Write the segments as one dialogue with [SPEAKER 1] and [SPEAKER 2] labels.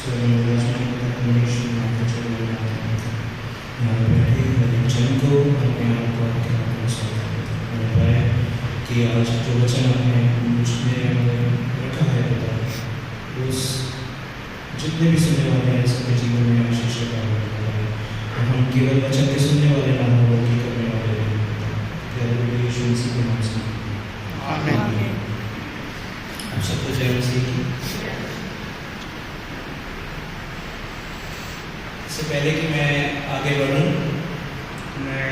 [SPEAKER 1] So recommendation यहाँ बैठे वचन को अपने आप को आपके हाथ में सौंप देते हैं। मैंने पाया कि आज जो वचन आपने मुझमें रखा है पिता, उस जितने भी सुनने वाले हैं सबके जीवन में आशीष का काम करता है। और हम केवल वचन के सुनने वाले ना हो बल्कि करने वाले हैं। प्यारे यीशु मसीह के नाम से आमीन। आप सबको जय मसीह की। इससे पहले कि मैं आगे बढ़ूं, मैं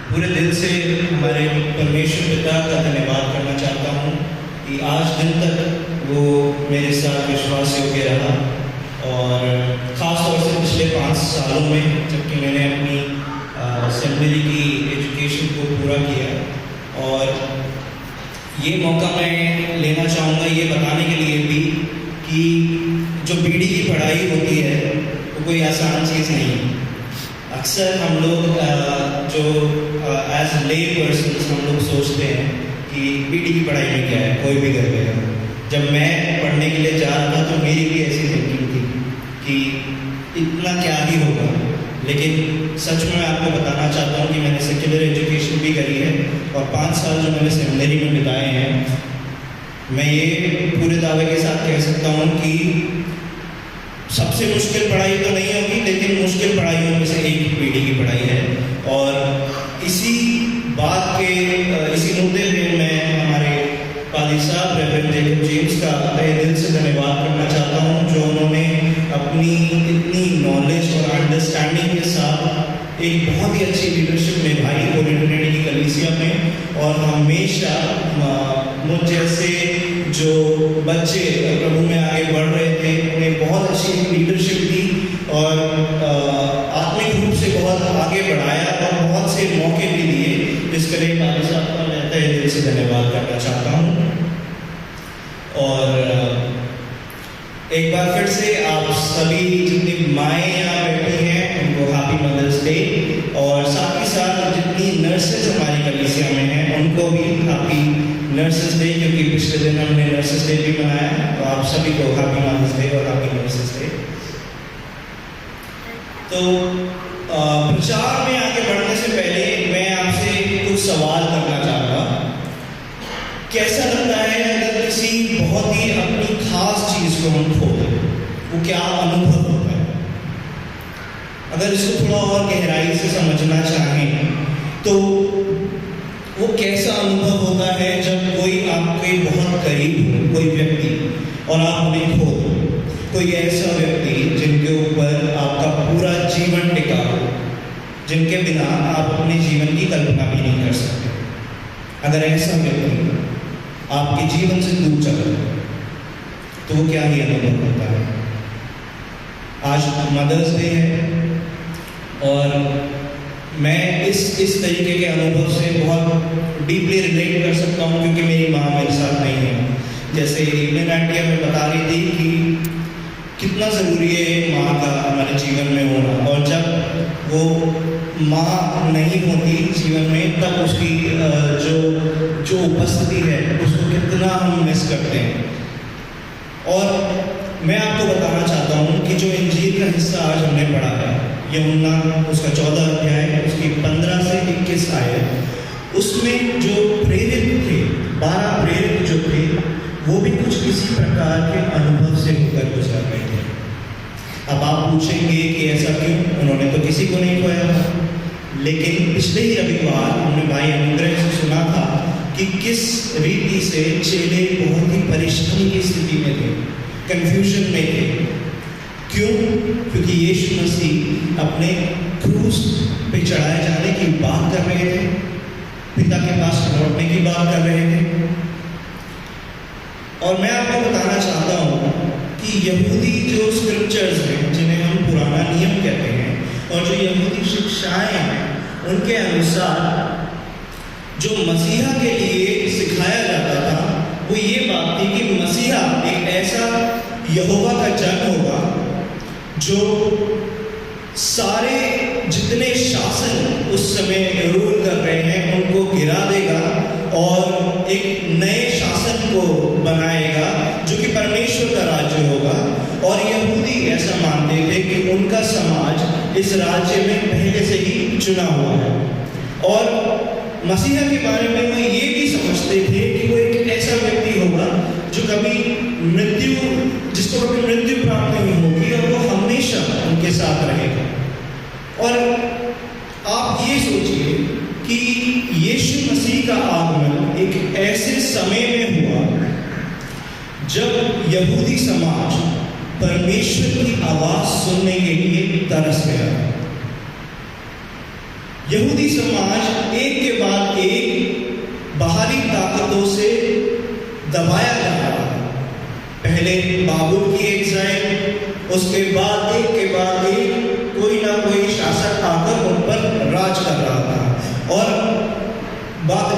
[SPEAKER 1] पूरे दिल से हमारे परमेश्वर पिता का धन्यवाद करना चाहता हूं कि आज दिन तक वो मेरे साथ विश्वास योग्य रहा। और ख़ास तौर से पिछले 5 सालों में जबकि मैंने अपनी सेमिनरी की एजुकेशन को पूरा किया। और ये मौका मैं लेना चाहूँगा ये बताने के लिए भी कि जो बीडी की पढ़ाई होती है वो कोई आसान चीज़ नहीं है। अक्सर हम लोग जो एज ले पर्सन्स हम लोग सोचते हैं कि बीडी की पढ़ाई में क्या है, कोई भी कर लेगा। जब मैं पढ़ने के लिए जा रहा था तो मेरी भी ऐसी थिंकिंग थी कि इतना क्या ही होगा। लेकिन सच में मैं आपको बताना चाहता हूँ कि मैंने सेक्युलर एजुकेशन भी करी है और 5 साल जो मैंने सेमिनरी में बिताए हैं, मैं ये पूरे दावे के साथ कह सकता हूँ कि सबसे मुश्किल पढ़ाई तो नहीं होगी, लेकिन मुश्किल पढ़ाइयों में से एक बीडी की पढ़ाई है। और इसी बात के इसी मुद्दे पे मैं हमारे पादी साहब रेवरेंड जेकब जेम्स का तहे दिल से धन्यवाद करना चाहता हूँ, जो उन्होंने अपनी इतनी नॉलेज और अंडरस्टैंडिंग के साथ एक बहुत ही अच्छी लीडरशिप निभाई होली ट्रिनिटी की कलीसिया में। और हमेशा मुझ जैसे जो बच्चे प्रभु में आगे बढ़ रहे थे उन्हें बहुत अच्छी लीडरशिप दी और आत्मिक रूप से बहुत आगे बढ़ाया और बहुत से मौके भी दिए। इसके लिए पादी साहब का मैं तहे दिल से धन्यवाद करना चाहता हूँ। और एक बार फिर से आप सभी जितनी माएँ यहाँ बैठी हैं उनको हैप्पी मदर्स डे। और साथ ही साथ जितनी नर्सेज हमारी कलीसिया में हैं उनको भी हैप्पी नर्सेस डे, क्योंकि पिछले दिन हमने नर्सेस डे भी मनाया। तो आप सभी को हैप्पी मदर्स डे और हैप्पी नर्सेस डे। तो प्रचार में आगे बढ़ने से पहले मैं आपसे कुछ सवाल करना चाहूँगा। कैसा लगता है अगर किसी बहुत ही अपनी खास चीज़ को हम खो दें, वो क्या अनुभव होता है? अगर इसको थोड़ा और गहराई से समझना चाहें तो वो कैसा अनुभव होता है जब कोई आपके बहुत करीब हो, कोई व्यक्ति, और आप उन्हें खो दो। कोई ऐसा व्यक्ति जिनके ऊपर आपका पूरा जीवन टिका हो, जिनके बिना आप अपने जीवन की कल्पना भी नहीं कर सकते। अगर ऐसा व्यक्ति आपके जीवन से दूर चला जाए तो वो क्या ही अनुभव होता है? आज मदर्स डे है और मैं इस तरीके के अनुभव से बहुत डीपली रिलेट कर सकता हूँ, क्योंकि मेरी माँ मेरे साथ नहीं है। जैसे इवलिन आंटी हमें बता रही थी कि कितना ज़रूरी है माँ का हमारे जीवन में होना, और जब वो माँ नहीं होती जीवन में तब उसकी जो उपस्थिति है उसको कितना हम मिस करते हैं। और मैं आपको बताना चाहता हूँ कि जो इंजील का हिस्सा आज हमने पढ़ा है, यूहन्ना उसका 14 अध्याय उसकी 15 से 21 आयत, उसमें जो प्रेरित थे, 12 प्रेरित जो थे, वो भी कुछ इसी प्रकार के अनुभव से होकर गुजर रहे थे। अब आप पूछेंगे कि ऐसा क्यों? उन्होंने तो किसी को नहीं खोया था। लेकिन पिछले ही रविवार हमने भाई अनुग्रह से सुना था कि किस रीति से चेले बहुत ही परेशानी की स्थिति में थे, कंफ्यूजन में थे। क्यों? क्योंकि यीशु मसीह अपने क्रूस पे चढ़ाए जाने की बात कर रहे थे, पिता के पास लौटने की बात कर रहे थे। और मैं आपको बताना चाहता हूँ कि यहूदी जो स्क्रिप्चर्स हैं, जिन्हें हम पुराना नियम कहते हैं, और जो यहूदी शिक्षाएं हैं, उनके अनुसार जो मसीहा के लिए सिखाया जाता था वो ये बात थी कि मसीहा एक ऐसा यहोवा का जन होगा जो सारे जितने शासन उस समय रूल कर रहे हैं उनको गिरा देगा और एक नए शासन को बनाएगा जो कि परमेश्वर का राज्य होगा। और यहूदी उनका समाज इस राज्य में पहले से ही चुना हुआ है। और मसीहा के बारे में वो ये भी समझते थे कि वो एक ऐसा व्यक्ति होगा जो जिसको कभी मृत्यु प्राप्त नहीं होगी और वो हमेशा उनके साथ रहेगा। और आप ये सोचिए कि यीशु मसीह का आगमन एक ऐसे समय में हुआ जब यहूदी समाज परमेश्वर की आवाज सुनने के लिए तरस गया। यहूदी समाज एक के बाद एक बाहरी ताकतों से दबाया जा रहा था। पहले बाबुल की एग्जाइल, उसके बाद एक के बाद एक कोई ना कोई शासक आकर उन पर राज कर रहा था। और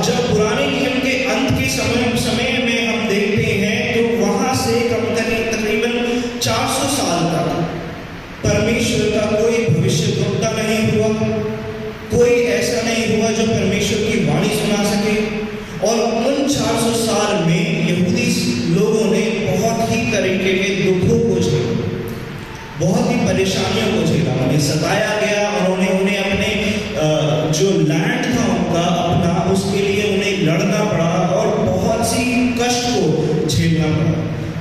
[SPEAKER 1] जब पुराने नियम के अंत के समय में हम देखते हैं तो वहां से तकरीबन 400 साल तक परमेश्वर का कोई भविष्यद्वक्ता नहीं हुआ, कोई ऐसा नहीं हुआ जो परमेश्वर की वाणी सुना सके। और उन 400 साल में यहूदी लोगों ने बहुत ही तरीके के दुखों को झेला, बहुत ही परेशानियों को झेला। उन्हें सताया गया और उन्हें अपने जो लैंड था उनका अपना, उसके लिए उन्हें लड़ना पड़ा और बहुत सी कष्ट को झेलना पड़ा।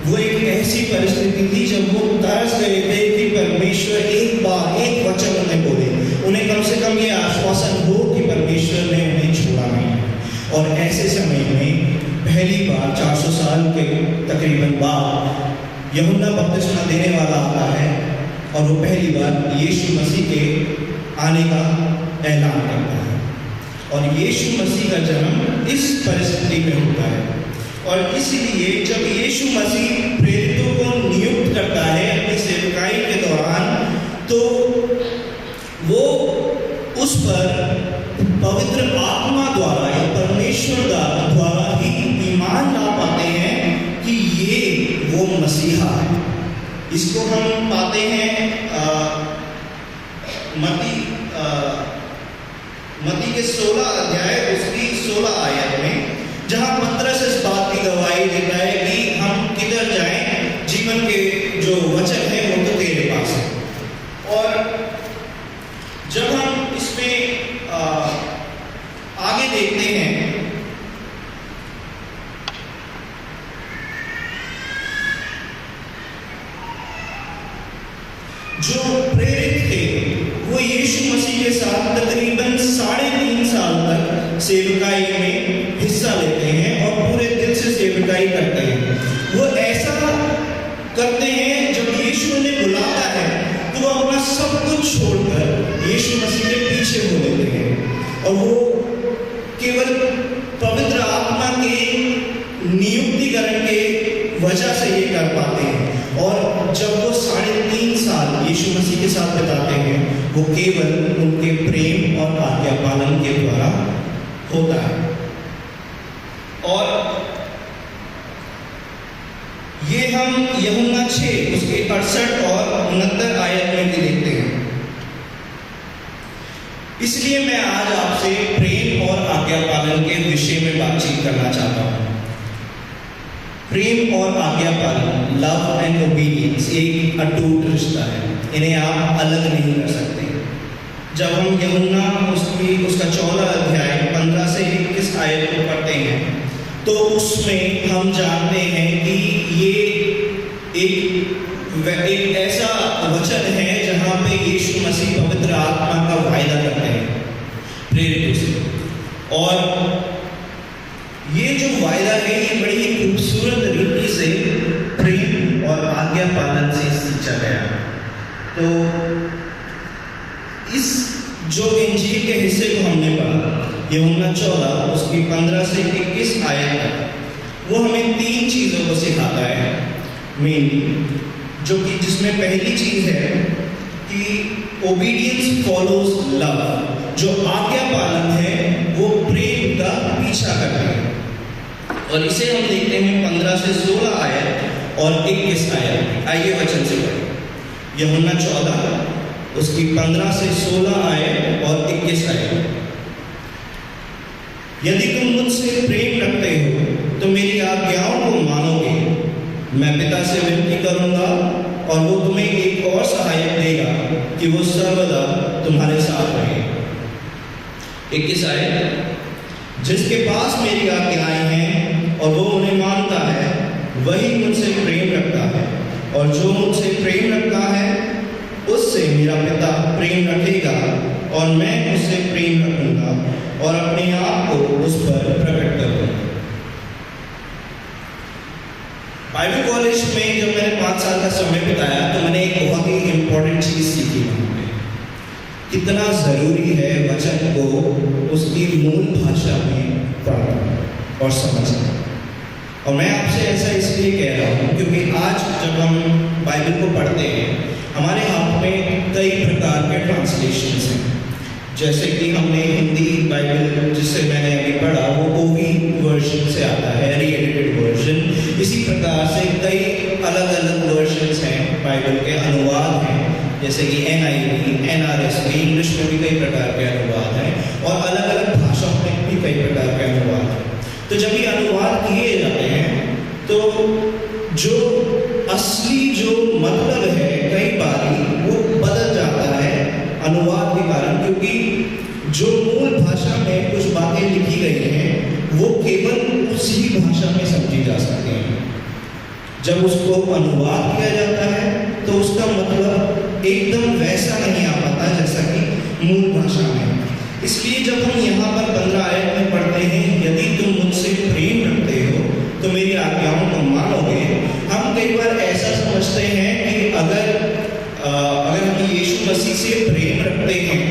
[SPEAKER 1] वो एक ऐसी परिस्थिति थी जब वो तरस गए थे कि परमेश्वर एक बार एक वचन उन्हें बोले, उन्हें कम से कम ये आश्वासन हो कि परमेश्वर ने उन्हें छोड़ा नहीं। और ऐसे समय में पहली बार 400 साल के तकरीबन बाद यूहन्ना बपतिस्मा देने वाला आता है और वो पहली बार यीशु मसीह के आने का ऐलान करता है। और यीशु मसीह का जन्म इस परिस्थिति में होता है। और इसलिए जब यीशु मसीह प्रेरितों को नियुक्त करता है अपनी सेवकाई के दौरान, तो वो उस पर पवित्र आत्मा द्वारा या परमेश्वर द्वारा ही ईमान ला पाते हैं कि ये वो मसीहा है। इसको हम पाते हैं मत्ती के 16 अध्याय उसकी 16 आयत में, जहां पतरस इस बात की गवाही देता है कि हम किधर जाएं, जीवन के जो वचन है वो तो तेरे पास है। और जब हम इसमें आगे देखते हैं जो प्रेरित थे वो यीशु मसीह के साथ तकरीबन 3.5 साल तक सेवकाई में हिस्सा लेते हैं और पूरे दिल से सेवकाई करते हैं। वो ऐसा करते हैं जब यीशु उन्हें बुलाता है तो वो अपना सब कुछ छोड़कर यीशु मसीह के पीछे हो लेते हैं। और वो केवल पवित्र आत्मा के नियुक्तिकरण के वजह से ये कर पाते हैं। और जब वो 3.5 साल यीशु मसीह के साथ बिताते हैं, वो केवल उनके प्रेम और आज्ञा पालन के द्वारा होता है। और ये हम यूहन्ना 6 उसके 68 और 69 आयत में भी देखते हैं। इसलिए मैं आज आपसे प्रेम और आज्ञा पालन के विषय में बातचीत करना चाहता हूँ। प्रेम और आज्ञा पालन, लव एंड ओबीडियंस, एक अटूट रिश्ता है, इन्हें आप अलग नहीं कर सकते। जब हम यूहन्ना उसका 14 अध्याय 15 से 21 आयत को पढ़ते हैं तो उसमें हम जानते हैं कि ये एक ऐसा वचन है जहाँ पे यीशु मसीह पवित्र आत्मा का वायदा करते हैं प्रेरितों से। और ये जो वायदा है ये बड़ी ही खूबसूरत तरीके से प्रेम और आज्ञा पालन से सींचा गया। तो इस जो इंजील के हिस्से को हमने पढ़ा यूहन्ना 14 उसकी 15 से 21 आयत तक, वो हमें 3 चीज़ों को सिखाता है मेनली, जो कि जिसमें पहली चीज़ है कि ओबीडियंस फॉलोज लव, जो आज्ञा पालन है वो प्रेम का पीछा करता है। और इसे हम देखते हैं 15 से 16 आयत और 21 आयत। आइए वचन से पढ़ें यूहन्ना 14 उसकी 15 से 16 आयत और 21 आयत। यदि तुम मुझसे प्रेम रखते हो तो मेरी आज्ञाओं को मानोगे। मैं पिता से विनती करूंगा और वो तुम्हें एक और सहायक देगा कि वो सर्वदा तुम्हारे साथ रहे। 21 आयत, जिसके पास मेरी आज्ञाएं हैं और वो उन्हें मानता है वही मुझसे प्रेम रखता है, और जो मुझसे प्रेम रखता है उससे मेरा पिता प्रेम रखेगा, और मैं उससे प्रेम रखूंगा और अपने आप को उस पर प्रकट करूंगा। बाइबल कॉलेज में जब मैंने 5 साल का समय बिताया तो मैंने एक बहुत ही इंपॉर्टेंट चीज सीखी वहाँ पे, कितना जरूरी है वचन को उसकी मूल भाषा में पढ़ना और समझना। और मैं आपसे ऐसा इसलिए कह रहा हूँ क्योंकि आज जब हम बाइबल को पढ़ते हैं हमारे हाथ में कई प्रकार के ट्रांसलेशंस हैं। जैसे कि हमने हिंदी बाइबल जिससे मैंने अभी पढ़ा वो ओवी वर्जन से आता है, री-एडिटेड वर्जन। इसी प्रकार से कई अलग अलग वर्जन्स हैं, बाइबल के अनुवाद हैं, जैसे कि NIV, NRSV, इंग्लिश में भी कई प्रकार के अनुवाद हैं, और अलग अलग भाषाओं में भी कई प्रकार के अनुवाद हैं। तो जब ये अनुवाद किए जाते हैं तो जो असली जो मतलब है कई बार वो बदल जाता है अनुवाद के कारण, क्योंकि जो मूल भाषा में कुछ बातें लिखी गई हैं वो केवल उसी भाषा में समझी जा सकती हैं। जब उसको अनुवाद किया जाता है तो उसका मतलब एकदम वैसा नहीं आ पाता जैसा कि मूल भाषा में। इसलिए जब हम यहाँ पर 15 आयत में पढ़ते हैं, यदि तुम मुझसे प्रेम रखते हो तो मेरी आज्ञाओं को मानोगे, हम कई बार ऐसा समझते हैं कि अगर हम यीशु मसीह से प्रेम रखते हैं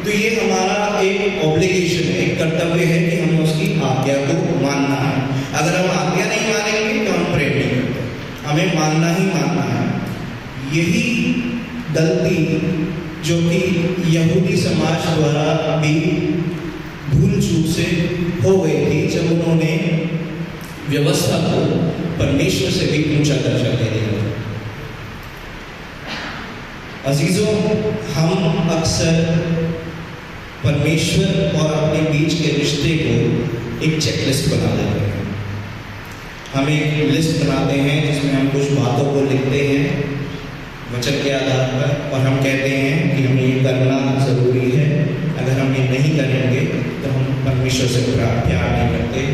[SPEAKER 1] तो ये हमारा एक ऑब्लिगेशन है, एक कर्तव्य है कि हमें उसकी आज्ञा को मानना है। अगर हम आज्ञा नहीं मानेंगे तो हम प्रेम नहीं करते, हमें मानना ही मानना है। यही गलती जो कि यहूदी समाज द्वारा भी भूल चूक से हो गई थी जब उन्होंने व्यवस्था को परमेश्वर से भी ऊंचा दर्जा दे दिया। अजीजों, हम अक्सर परमेश्वर और अपने बीच के रिश्ते को एक चेकलिस्ट बना लेते हैं। हम एक लिस्ट बनाते हैं जिसमें हम कुछ बातों को लिखते हैं वचन के आधार पर, और हम कहते हैं कि हमें ये करना ज़रूरी है। अगर हम ये नहीं करेंगे तो हम परमेश्वर से प्यार नहीं करते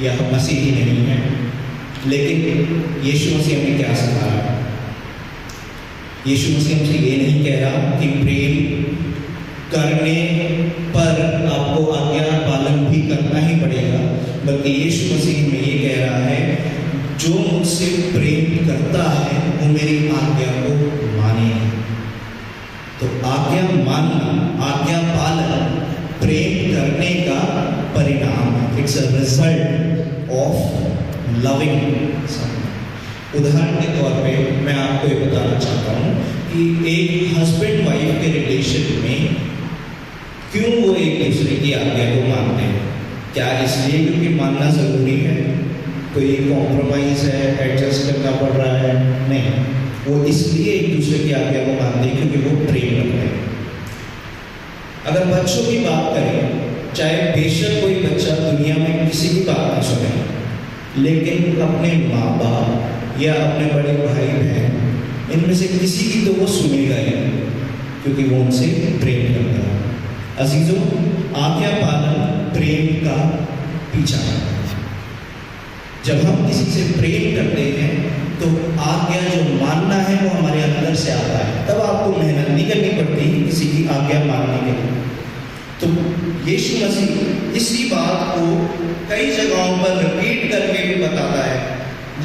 [SPEAKER 1] या हम मसीही नहीं हैं। लेकिन यीशु मसीह हमें क्या सिखाया? यीशु मसीह हमसे ये नहीं कह रहा कि प्रेम करने पर आपको आज्ञा पालन भी करना ही पड़ेगा, बल्कि यीशु मसीह हमें ये कह रहा है जो मुझसे प्रेम करता है वो मेरी आज्ञा को मानेगा। तो आज्ञा मानना, आज्ञा पालन प्रेम करने का परिणाम, it's a result of loving someone. उदाहरण के तौर पे मैं आपको ये बताना चाहता हूँ कि एक हस्बैंड वाइफ के रिलेशन में क्यों वो एक दूसरे की आज्ञा को मानते हैं। क्या इसलिए क्योंकि मानना ज़रूरी है, कोई कॉम्प्रोमाइज़ है, एडजस्ट करना पड़ रहा है? नहीं, वो इसलिए एक दूसरे की आज्ञा को मानते हैं क्योंकि वो प्रेम रखते हैं। अगर बच्चों की बात करें, चाहे बेशक कोई बच्चा दुनिया में किसी की बात ना सुने, लेकिन अपने माँ बाप या अपने बड़े भाई बहन इनमें से किसी की तो वो सुनेगा ही, क्योंकि वो उनसे प्रेम करता है। अजीजों, आज्ञा पालन प्रेम का पीछा है। जब हम किसी से प्रेम करते हैं तो आज्ञा जो मानना है वो हमारे अंदर से आता है, तब आपको मेहनत नहीं करनी पड़ती किसी की आज्ञा मानने के लिए। तो यीशु मसीह इसी बात को कई जगहों पर रिपीट करके भी बताता है,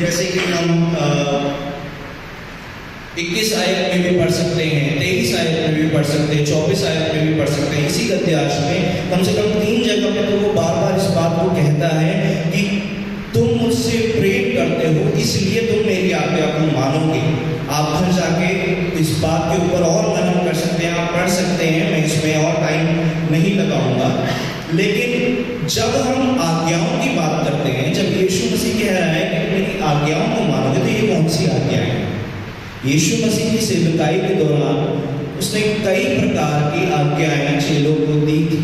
[SPEAKER 1] जैसे कि हम 21 आयत में भी पढ़ सकते हैं, 23 आयत में भी पढ़ सकते हैं, 24 आयत में भी पढ़ सकते हैं। इसी गद्यांश में कम से कम 3 जगह पे तो वो बार बार इस बात को कहता है कि तुम मुझसे प्रेम करते हो इसलिए तुम मेरी आज्ञा को मानोगे। आप घर जाके इस बात के ऊपर और मनन कर सकते हैं, आप पढ़ सकते हैं, मैं इसमें और टाइम नहीं लगाऊंगा। लेकिन जब हम आज्ञाओं की बात करते हैं, जब यीशु मसीह कह रहा है कि मेरी आज्ञाओं को मानोगे, तो ये कौन सी आज्ञा है? यीशु मसीह की सेवकाई के दौरान उसने कई प्रकार की आज्ञाएं चेलों को दी थी,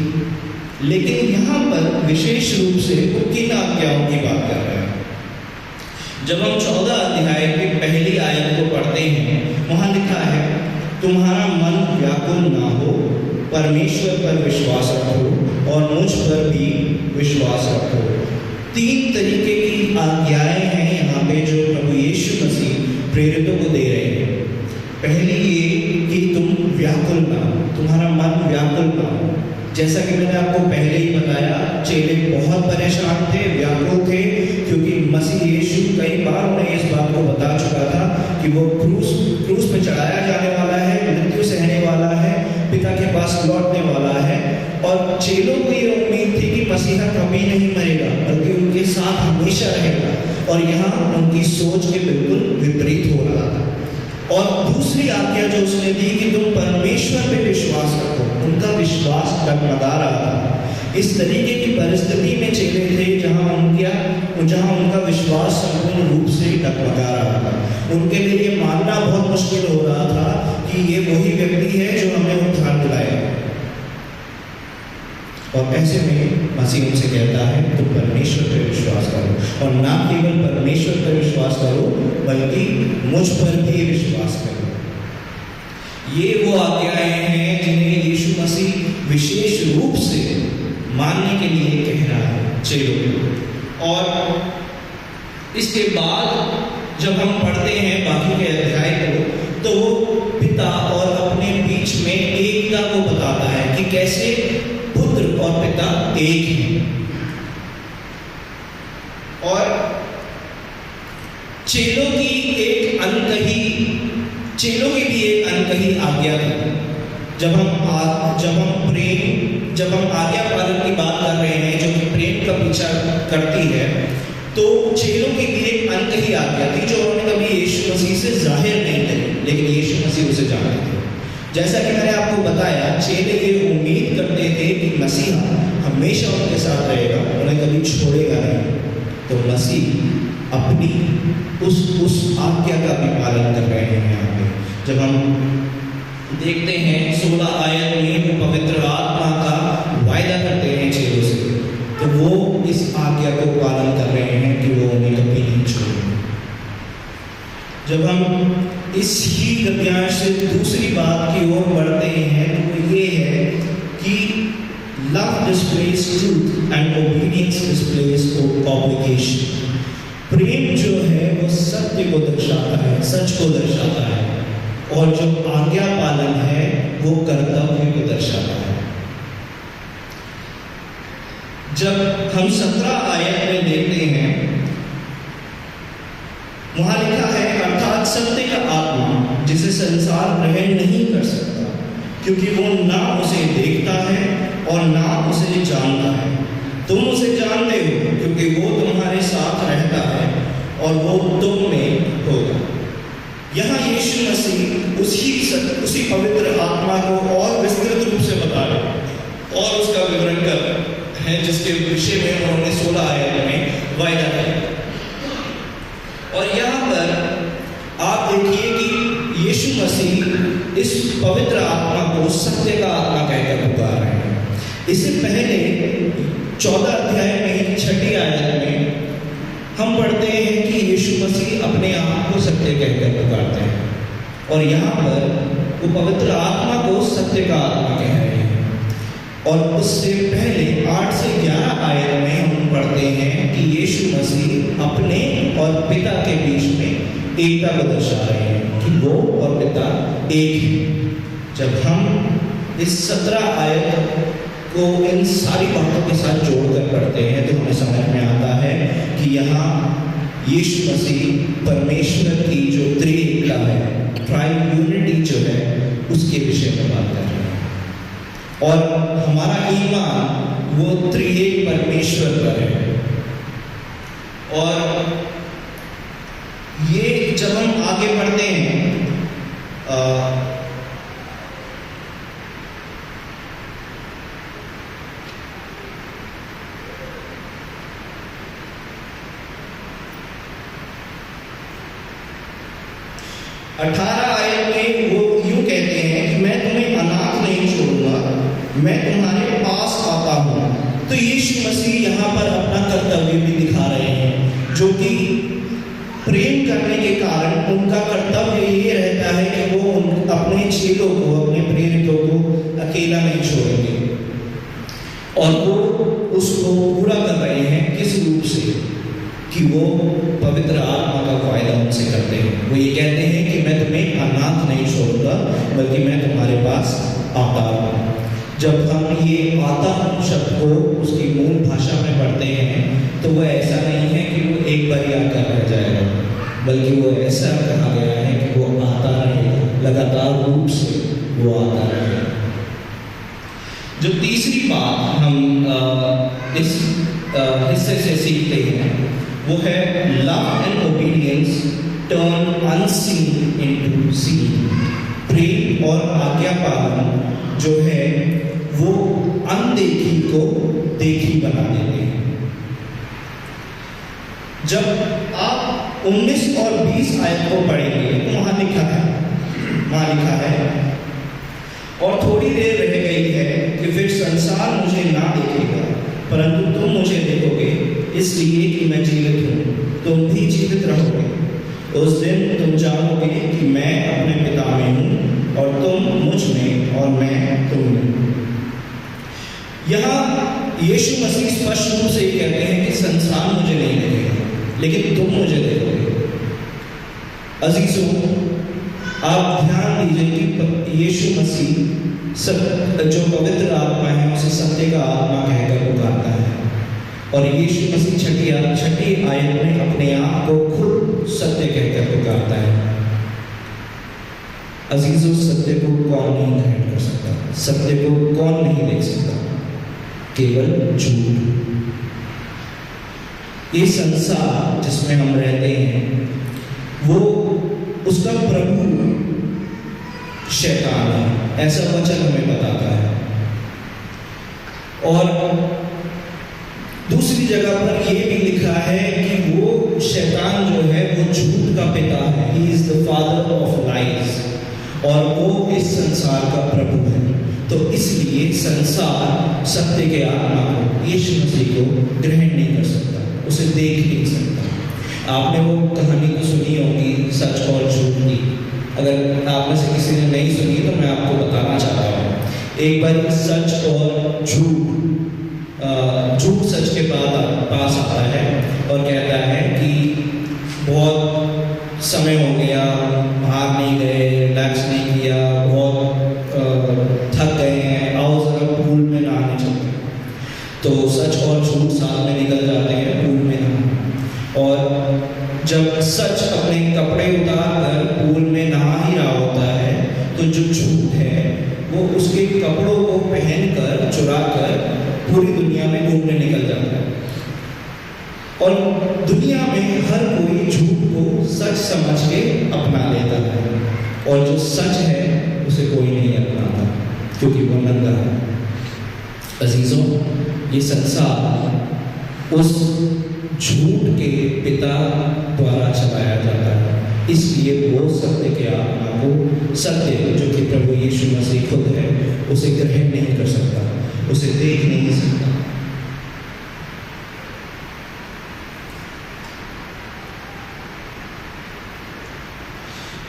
[SPEAKER 1] लेकिन यहाँ पर विशेष रूप से वो किन आज्ञाओं की बात कर रहे हैं? जब हम 14 अध्याय की पहली आयत को पढ़ते हैं, वहाँ लिखा है, तुम्हारा मन व्याकुल ना हो, परमेश्वर पर विश्वास रखो और मुझ पर भी विश्वास रखो। 3 तरीके की आज्ञाएं हैं यहाँ पे जो प्रभु यीशु मसीह प्रेरितों को दे रहे हैं। पहली ये कि तुम व्याकुल ना हो, तुम्हारा मन व्याकुल ना हो। जैसा कि मैंने आपको पहले ही बताया, चेले बहुत परेशान थे, व्याकुल थे, क्योंकि मसीह यीशु कई बार उन्हें इस बात को बता चुका था कि वो क्रूस पे चढ़ाया जाने वाला है, मृत्यु सहने वाला है, पिता के पास लौटने वाला है। और चेलों को ये उम्मीद थी कि मसीहा कभी नहीं मरेगा, बल्कि उनके साथ हमेशा रहेगा। और यहाँ उनकी सोच के बिल्कुल विपरीत हो रहा था। और दूसरी आज्ञा जो उसने दी कि तुम परमेश्वर पे विश्वास रखो, उनका विश्वास डगमगा रहा था। इस तरीके की परिस्थिति में चेले थे जहाँ उनका विश्वास संपूर्ण रूप से डगमगा रहा था। उनके लिए ये मानना बहुत मुश्किल हो रहा था कि ये वही व्यक्ति है जो हमें उद्धार दिलाएगा। और ऐसे में मसीह उनसे कहता है, तुम परमेश्वर पर विश्वास करो, और ना केवल परमेश्वर पर विश्वास करो बल्कि मुझ पर भी विश्वास करो। ये वो आज्ञाएं हैं जिन्हें यीशु मसीह विशेष रूप से मानने के लिए कह रहा है चेलों को। और इसके बाद जब हम पढ़ते हैं बाकी के अध्याय को, तो वो पिता और अपने बीच में एकता को बताता है कि कैसे पुत्र और पिता एक हैं। और चेलों की भी एक अनकही आज्ञा थी। जब हम आज्ञा पालन की बात कर रहे हैं जो कि प्रेम का पीछा करती है, तो चेलों की भी एक अनकही आज्ञा थी जो उन्होंने कभी यीशु मसीह से जाहिर नहीं की, लेकिन यीशु मसीह उसे जानते थे। जैसा कि मैंने आपको बताया, चेले ये उम्मीद करते थे कि मसीहा हमेशा उनके साथ रहेगा, उन्हें कभी छोड़ेगा नहीं। तो मसीह अपनी उस आज्ञा का भी पालन कर रहे हैं। यहाँ पे जब हम देखते हैं 16 आयत में वो पवित्र आत्मा का वायदा करते हैं चेलों से, तो वो इस आज्ञा को पालन कर रहे हैं कि वो उन्हें कभी नहीं छोड़ेंगे। जब हम इस ही अध्याय से दूसरी बात की ओर बढ़ते हैं, तो वो ये है कि love displace truth and obedience displace obligation. प्रेम जो है वो सत्य को दर्शाता है, सच को दर्शाता है, और जो आज्ञा पालन है वो कर्तव्य को दर्शाता है। जब हम 17 आयत में देखते हैं, वहां लिखा है, अर्थात सत्य का आत्मा जिसे संसार ग्रहण नहीं कर सकता, क्योंकि वो ना उसे देखता है और ना उसे जानता है। तुम उसे जानते हो क्योंकि वो तुम्हारे साथ रहता है और वो तुम में होगा। यहाँ यीशु मसीह उसी पवित्र आत्मा को और विस्तृत रूप से बता रहे और उसका विवरण कर है, जिसके विषय में उन्होंने 16 आयत में वायदा किया। और यहाँ पर आप देखिए कि यीशु मसीह इस पवित्र आत्मा को सत्य का आत्मा कहकर पुकार रहे हैं। इससे पहले 14 अध्याय में 6 आयत में हम पढ़ते हैं कि यीशु मसीह अपने आप को सत्य कहकर पुकारते हैं, और यहाँ पर वो पवित्र आत्मा को सत्य का आत्मा कह रहे हैं। और उससे पहले 8 से 11 आयत में हम पढ़ते हैं कि यीशु मसीह अपने और पिता के बीच में एकता को दर्शा रहे हैं कि वो और पिता एक हैं। जब हम इस 17 आयत को इन सारी बातों के साथ जोड़कर पढ़ते हैं, तो हमें समझ में आता है कि यहाँ यीशु मसीह परमेश्वर की जो त्रिएकता है, ट्राइयूनिटी जो है, उसके विषय में बात कर रहे हैं। और हमारा ईमान वो त्रिएक परमेश्वर पर है। और ये जब हम आगे बढ़ते हैं, 18 आयत में वो यूं कहते हैं कि मैं तुम्हें अनाथ नहीं छोड़ूंगा, मैं तुम्हारे पास आता हूँ। तो यीशु मसीह यहाँ पर अपना कर्तव्य भी दिखा रहे हैं, जो कि प्रेम करने के कारण उनका कर्तव्य ये रहता है कि वो अपने चेलों को, अपने प्रेरितों को अकेला नहीं छोड़ेंगे। और वो उसको पूरा कर रहे हैं किस रूप से कि वो पवित्र आत्मा का वायदा उनसे करते हैं। वो ये कहते हैं कि मैं तुम्हें अनाथ नहीं छोड़ूंगा, बल्कि मैं तुम्हारे पास आता हूँ। जब हम ये आता हूँ शब्द को उसकी मूल भाषा में पढ़ते हैं तो वह ऐसा नहीं है कि वो एक बार आकर रह जाएगा, बल्कि वो ऐसा कहा गया है कि वो आता रहेगा, लगातार रूप से वो आता रहेगा। जो तीसरी बात हम इस हिस्से से सीखते हैं वो है love and obedience turn unseen into seen. प्रेम और आज्ञा पालन जो है वो अनदेखी को देखी बना देते हैं। जब आप 19 और 20 आयत को पढ़ेंगे तो वहां लिखा है और थोड़ी देर रह गई है कि फिर संसार मुझे ना देखेगा, परंतु तुम मुझे देखोगे, इसलिए कि मैं जीवित हूँ, तुम भी जीवित रहोगे। उस दिन तुम जानोगे कि मैं अपने पिता में हूँ और तुम मुझ में और मैं तुम में। यहाँ यीशु मसीह स्पष्ट रूप से कहते हैं कि संसार मुझे नहीं देखेगा, लेकिन तुम मुझे देखोगे। अजीजों, आप ध्यान दीजिए कि यीशु मसीह जो पवित्र आत्मा है उसे सत्य का आत्मा कहकर पुकारता है, और यीशु मसीह छठी आयत में अपने आप को खुद सत्य कहकर पुकारता है। अजीजों, सत्य को कौन नहीं ग्रहण कर सकता? सत्य को कौन नहीं देख सकता? केवल झूठ। ये संसार जिसमें हम रहते हैं वो उसका प्रभु शैतान है, ऐसा वचन हमें बताता है। और दूसरी जगह पर यह भी लिखा है कि वो शैतान जो है वो झूठ का पिता है, he is the father of lies, और वो इस संसार का प्रभु है। तो इसलिए संसार सत्य के आत्मा को, यीशु मसीह को ग्रहण नहीं कर सकता, उसे देख नहीं सकता। आपने वो कहानी तो सुनी होगी सच और झूठ की। अगर आप में से किसी ने नहीं सुनी तो मैं आपको बताना चाहता हूँ। एक बार सच और झूठ सच के पास आता है और कहता है कि बहुत समय हो गया, बाहर नहीं गए, रिलैक्स नहीं किया, बहुत थक गए हैं, आओ जरा पूल में नहाने चलते हैं। तो सच और झूठ साथ में निकल जाते हैं पूल में नहाने। और जब सच अपने कपड़े उतार कर पूल में नहा ही रहा होता है तो जो झूठ है वो उसके कपड़ों को पहनकर चुरा कर पूरी दुनिया में घूमने निकल जाता है। और दुनिया में हर कोई झूठ को सच समझ के अपना लेता है, और जो सच है उसे कोई नहीं अपनाता क्योंकि वो नंगा है। अजीजों, ये संसार उस झूठ के पिता द्वारा चलाया जाता है, इसलिए वो सत्य के आत्मा को, सत्य जो कि प्रभु यीशु मसीह खुद है, उसे ग्रहण नहीं कर सकता, उसे देख नहीं सकता।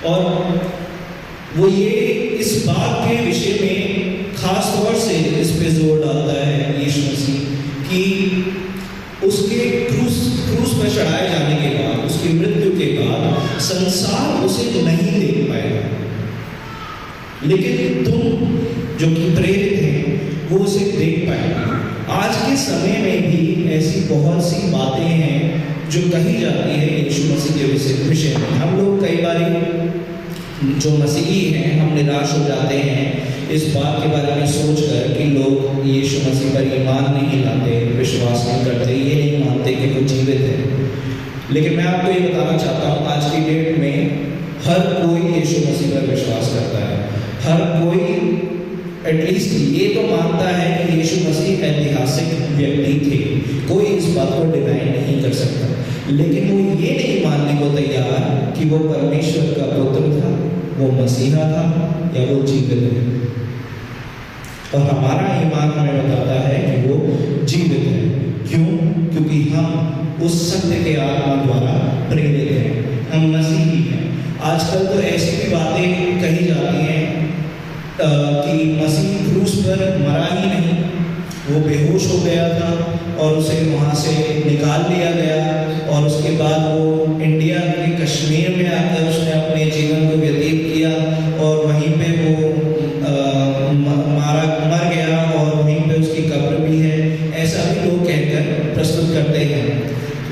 [SPEAKER 1] और वो ये इस बात के विषय में खास तौर से इस पे जोर डालता है यीशु मसीह कि उसके क्रूस पर चढ़ाए जाने के बाद, उसकी मृत्यु के बाद संसार उसे नहीं देख पाएगा, लेकिन तुम जो कि प्रेरित हैं वो उसे देख पाएंगे। आज के समय में भी ऐसी बहुत सी बातें हैं जो कही जाती है यीशु मसीह के विषय में। हम लोग कई बार जो मसीही हैं हम निराश हो जाते हैं इस बात के बारे में सोचकर कि लोग यीशु मसीह पर ईमान नहीं लाते, विश्वास नहीं करते, ये नहीं मानते कि वो जीवित है। लेकिन मैं आपको ये बताना चाहता हूँ, आज की डेट में हर कोई यीशु मसीह पर विश्वास करता है। हर कोई एटलीस्ट ये तो मानता है कि यीशु मसीह ऐतिहासिक व्यक्ति थे, कोई इस बात को डिनाई नहीं कर सकता, लेकिन वो ये नहीं मानने को तैयार कि वो परमेश्वर का पुत्र था, वो मसीहा था या वो जीवित है। और हमारा ईमान हमें बताता है कि वो जीवित है। क्यों? क्योंकि हम उस सत्य के आत्मा द्वारा प्रेरित हैं। हम मसीही हैं। आजकल तो ऐसी भी बातें कही जाती हैं कि मसीह क्रूस पर मरा ही नहीं, वो बेहोश हो गया था और उसे वहाँ से निकाल लिया गया और उसके बाद वो इंडिया के कश्मीर में आकर उसने अपने जीवन को व्यतीत किया और वहीं पे वो मर गया और वहीं पे उसकी कब्र भी है, ऐसा भी लोग कहकर प्रस्तुत करते हैं।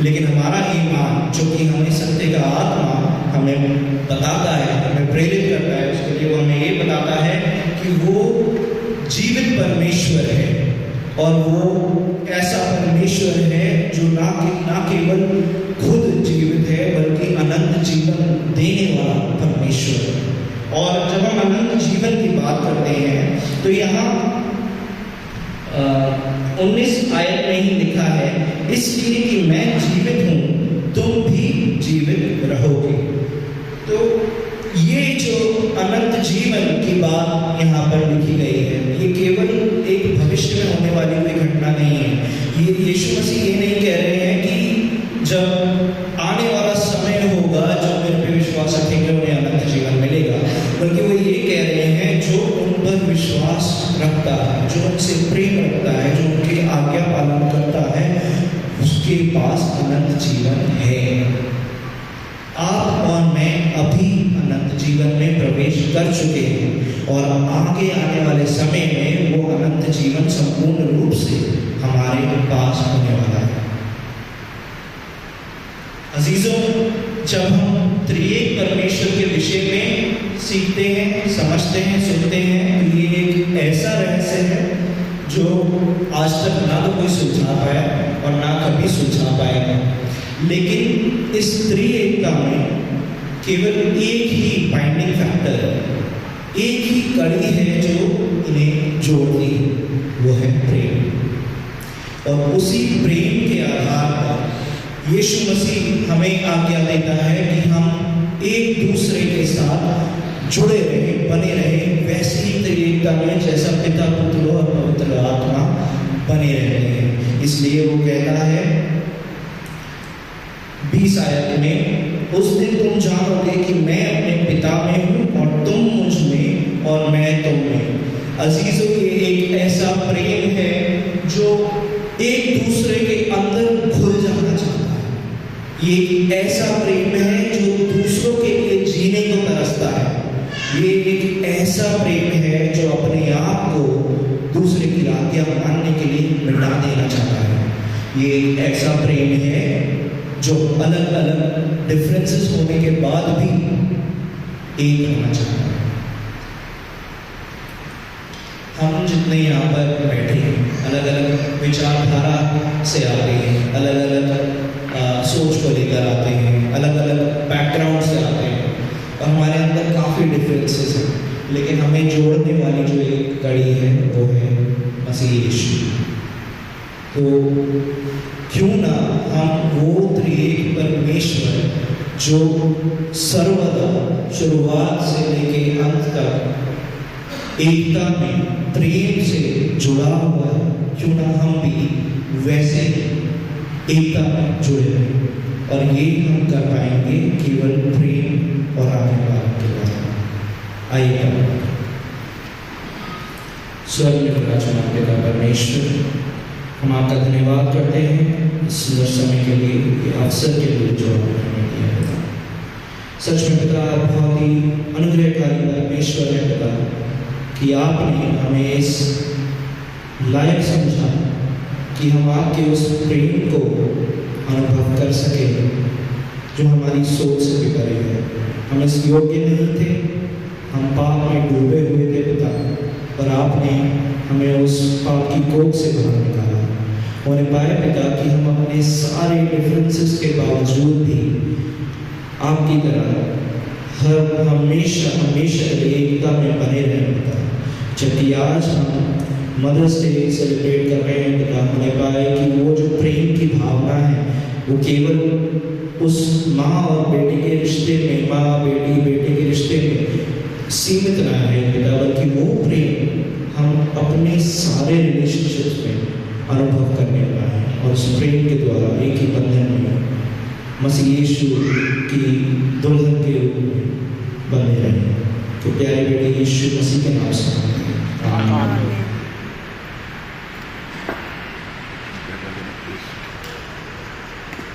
[SPEAKER 1] लेकिन हमारा ईमान, जो कि हमें सत्य का आत्मा हमें बताता है, हमें प्रेरित करता है, उसके लिए वो हमें ये बताता है कि वो जीवित परमेश्वर है और वो ऐसा परमेश्वर है जो ना केवल खुद जीवित है बल्कि अनंत जीवन देने वाला परमेश्वर है। और जब हम अनंत जीवन की बात करते हैं तो यहाँ 19 आयत में ही लिखा है, इसलिए कि मैं जीवित हूँ तुम भी जीवित रहोगे। तो ये जो अनंत जीवन की बात यहाँ पर लिखी गई है, ये केवल एक भविष्य में होने वाली कोई घटना नहीं है। ये यीशु मसीह ये नहीं कह रहे हैं कि जब आने वाला समय होगा जब मेरे पे विश्वास रखेंगे उन्हें अनंत जीवन मिलेगा, बल्कि वो ये कह रहे हैं जो उन पर विश्वास रखता है, जो उनसे प्रेम रखता है, जो उनकी आज्ञा पालन करता है, उसके पास अनंत जीवन है। आप और मैं अभी अनंत जीवन में प्रवेश कर चुके हैं और आगे आने वाले समय में वो अनंत जीवन संपूर्ण रूप से हमारे पास होने वाला है। अजीजों, जब हम त्रिएक परमेश्वर के विषय में सीखते हैं, समझते हैं, सुनते हैं, तो ये एक ऐसा रहस्य है जो आज तक ना तो कोई सुलझा पाया और ना कभी सुलझा पाएगा। लेकिन इस त्रिएकता में केवल एक ही बाइंडिंग फैक्टर है, एक ही कड़ी है जो इन्हें जोड़ती है, वो है प्रेम। और उसी प्रेम के आधार पर यीशु मसीह हमें आज्ञा देता है कि हम एक दूसरे के साथ जुड़े रहें, बने रहें वैसी ही त्रिएकता में जैसा पिता, पुत्र और पवित्र आत्मा बने रहते हैं। इसलिए वो कहता है 20 आयत में, उस दिन तुम जानोगे कि मैं अपने पिता में हूँ और तुम मुझ में और मैं तुम में। अजीजों, ये एक ऐसा प्रेम है जो एक दूसरे के अंदर घुल जाना चाहता है। ये ऐसा प्रेम है जो दूसरों के लिए जीने को तरसता है। ये एक ऐसा प्रेम है जो अपने आप को दूसरे की आज्ञा मानने के लिए मिटा देना चाहता है। ये एक ऐसा प्रेम है जो अलग अलग डिफरेंसेस होने के बाद भी एक होना चाहता है। हम जितने यहाँ पर बैठे हैं, अलग अलग विचारधारा से आते हैं, अलग अलग सोच को लेकर आते हैं, अलग अलग बैकग्राउंड से आते हैं और हमारे अंदर काफ़ी डिफरेंसेस हैं, लेकिन हमें जोड़ने वाली जो एक कड़ी है वो है मसीह यीशु। तो क्यों ना हम वो त्रिएक परमेश्वर जो सर्वदा शुरुआत से लेके अंत तक एकता में प्रेम से जुड़ा हुआ है, क्यों ना हम भी वैसे एकता में जुड़े रहें। और ये हम कर पाएंगे केवल प्रेम और आज्ञा पालन के द्वारा। आइए स्वर्ग में विराजमान पिता परमेश्वर, हम आपका धन्यवाद करते हैं इस सुंदर समय के लिए, ये अवसर के लिए जो आपने हमें दिया पिता। सच में पिता, आप बहुत ही अनुग्रहकारी परमेश्वर है पिता, कि आपने हमें इस लायक समझा कि हम आपके उस प्रेम को अनुभव कर सके जो हमारी सोच से भी परे है। हम इस योग्य नहीं थे, हम पाप में डूबे हुए थे पिता, और आपने हमें उस पाप की कोख से बाहर निकाला। उन्हें पाया पिता कि हम अपने सारे डिफरेंसेस के बावजूद भी आपकी तरह हमेशा हमेशा एकता में बने रहें पिता। जबकि आज हम मदर्स डे सेलिब्रेट कर रहे हैं पिता, हमने पाया कि वो जो प्रेम की भावना है वो केवल उस माँ और बेटी के रिश्ते में, माँ बेटी बेटे के रिश्ते में सीमित ना है पिता, बल्कि वो प्रेम हम अपने सारे रिलेशनशिप्स में अनुभव करने पाए और उस प्रेम के द्वारा एक ही बंधन में मसीह यीशु की दुल्हन के रूप में बने रहें। तो प्यारे बेटे यीशु मसीह के नाम से आमीन।